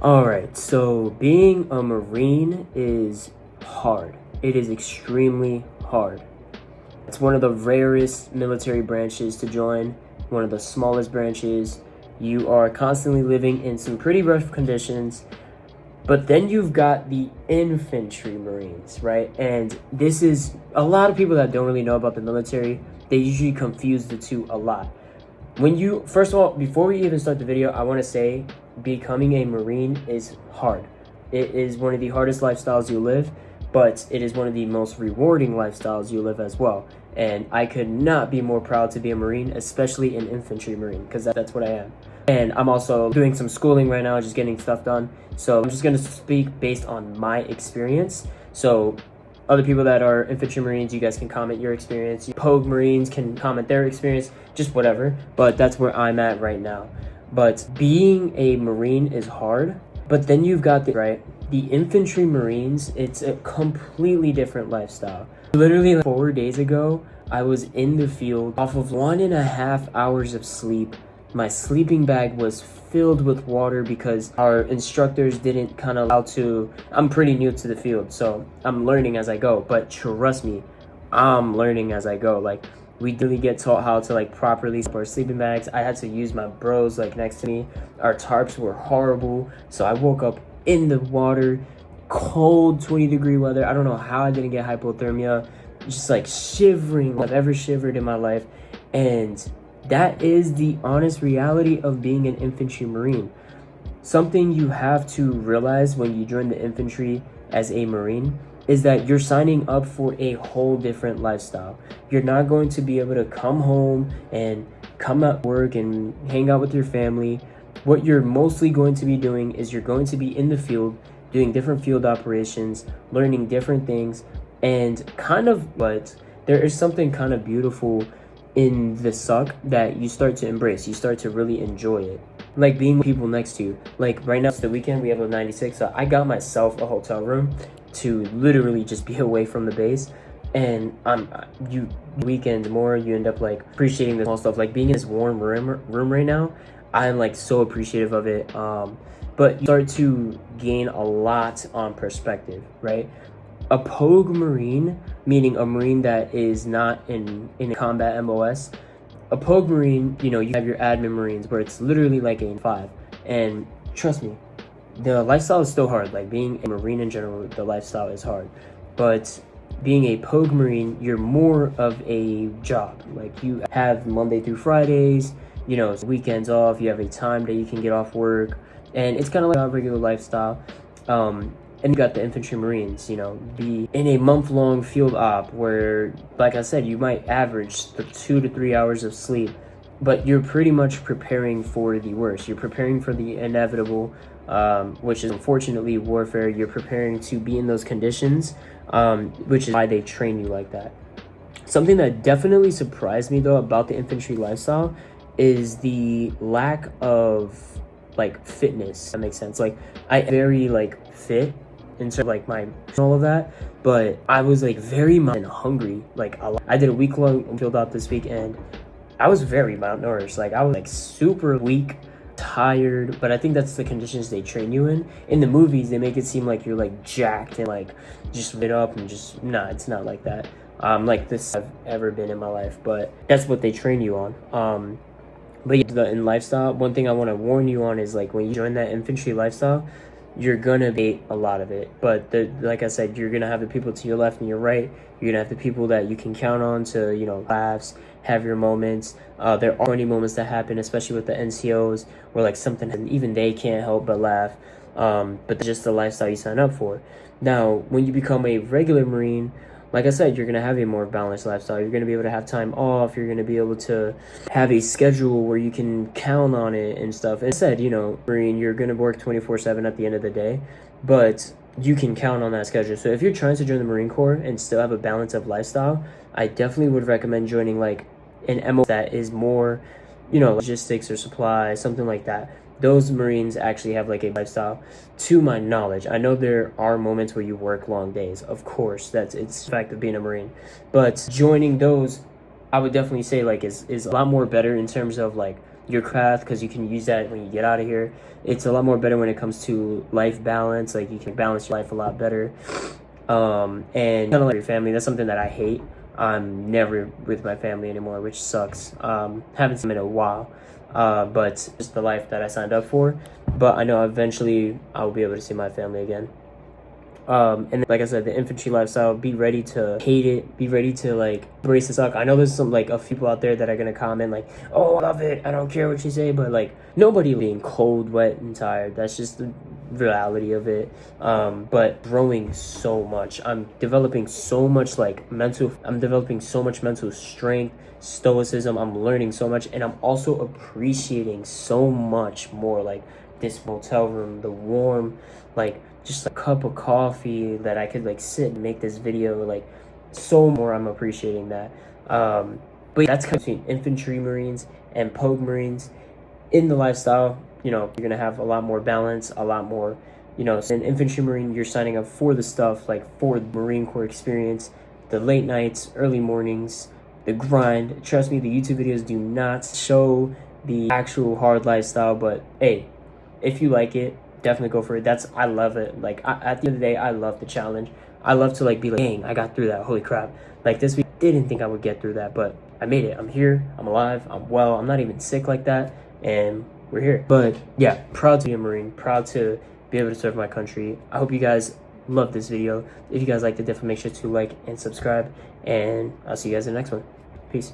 All right, so being a Marine is hard. It is extremely hard. It's one of the rarest military branches to join, one of the smallest branches. You are constantly living in some pretty rough conditions, but then you've got the infantry Marines, right? And this is a lot of people that don't really know about the military. They usually confuse the two a lot. First of all, before we even start the video, I want to say becoming a Marine is hard. It is one of the hardest lifestyles you live, but it is one of the most rewarding lifestyles you live as well. And I could not be more proud to be a Marine, especially an infantry Marine, because that's what I am. And I'm also doing some schooling right now, just getting stuff done. So I'm just going to speak based on my experience. So other people that are infantry Marines, you guys can comment your experience. Pogue Marines can comment their experience, just whatever. But that's where I'm at right now. But being a Marine is hard. But then you've got the infantry Marines, it's a completely different lifestyle. Literally 4 days ago, I was in the field off of 1.5 hours of sleep. My sleeping bag was filled with water because our instructors didn't I'm pretty new to the field, so I'm learning as I go, but trust me, I'm learning as I go. Like, we really get taught how to properly sleep our sleeping bags. I had to use my bros next to me. Our tarps were horrible, so I woke up in the water, cold 20-degree weather. I don't know how I didn't get hypothermia, just shivering. I've ever shivered in my life. And that is the honest reality of being an infantry Marine. Something you have to realize when you join the infantry as a Marine is that you're signing up for a whole different lifestyle. You're not going to be able to come home and come at work and hang out with your family. What you're mostly going to be doing is you're going to be in the field, doing different field operations, learning different things, and but there is something kind of beautiful in the suck that you start to embrace. You start to really enjoy it. Like being with people next to you. Like right now, it's the weekend, we have a 96, so I got myself a hotel room to literally just be away from the base. And weekends more, you end up appreciating the small stuff. Like being in this warm room right now, I'm so appreciative of it. But you start to gain a lot on perspective, right? A Pogue Marine, meaning a Marine that is not in combat MOS. A Pogue Marine, you have your admin Marines where it's literally like a 5. And trust me, the lifestyle is still hard. Like being a Marine in general, the lifestyle is hard. But being a Pogue Marine, you're more of a job. Like you have Monday through Fridays, weekends off, you have a time that you can get off work. And it's kind of like a regular lifestyle. And you got the infantry Marines, be in a month-long field op where, like I said, you might average the 2 to 3 hours of sleep, but you're pretty much preparing for the worst. You're preparing for the inevitable, which is unfortunately warfare. You're preparing to be in those conditions, which is why they train you like that. Something that definitely surprised me, though, about the infantry lifestyle is the lack of, fitness. That makes sense. I very, fit in terms of my all of that, but I was very hungry. I did a week-long field op this week, and I was very malnourished. I was super weak, tired, but I think that's the conditions they train you in. In the movies, they make it seem like you're jacked and just lit up and it's not like that. This I've ever been in my life, but that's what they train you on. But yeah, in lifestyle, one thing I want to warn you on is when you join that infantry lifestyle, you're gonna bait a lot of it. But like I said, you're gonna have the people to your left and your right. You're gonna have the people that you can count on to, laughs, have your moments. There are funny moments that happen, especially with the NCOs, where something, and even they can't help but laugh. But that's just the lifestyle you sign up for. Now, when you become a regular Marine, like I said, you're going to have a more balanced lifestyle. You're going to be able to have time off. You're going to be able to have a schedule where you can count on it and stuff. And said, Marine, you're going to work 24/7 at the end of the day, but you can count on that schedule. So if you're trying to join the Marine Corps and still have a balance of lifestyle, I definitely would recommend joining an MO that is more, logistics or supply, something like that. Those Marines actually have a lifestyle, to my knowledge. I know there are moments where you work long days. Of course, it's the fact of being a Marine. But joining those, I would definitely say is a lot more better in terms of your craft, because you can use that when you get out of here. It's a lot more better when it comes to life balance. Like, you can balance your life a lot better. And kind of like your family, that's something that I hate. I'm never with my family anymore, which sucks. Haven't seen them in a while, but just the life that I signed up for. But I know eventually I'll be able to see my family again. And then, like I said, the infantry lifestyle, be ready to hate it, be ready to like brace the suck. I know there's some like a few people out there that are gonna comment like, oh, I love it, I don't care what you say, but like nobody being cold, wet, and tired. That's just the reality of it. But growing so much, I'm developing so much mental strength, stoicism. I'm learning so much, and I'm also appreciating so much more, like this motel room, the warm, like just a cup of coffee that I could like sit and make this video, like so more. I'm appreciating that. But that's kind of between infantry Marines and Pogue Marines. In the lifestyle, you know, you're gonna have a lot more balance, a lot more, you know, an infantry Marine, you're signing up for the stuff, like for the Marine Corps experience, the late nights, early mornings, the grind. Trust me, the YouTube videos do not show the actual hard lifestyle, but hey, if you like it, definitely go for it. I love it. Like, at the end of the day, I love the challenge. I love to like be like, dang, I got through that. Holy crap. Like this week, didn't think I would get through that, but I made it. I'm here. I'm alive. I'm well. I'm not even sick like that. And we're here. But yeah, proud to be a Marine. Proud to be able to serve my country. I hope you guys love this video. If you guys liked it, definitely make sure to like and subscribe. And I'll see you guys in the next one. Peace.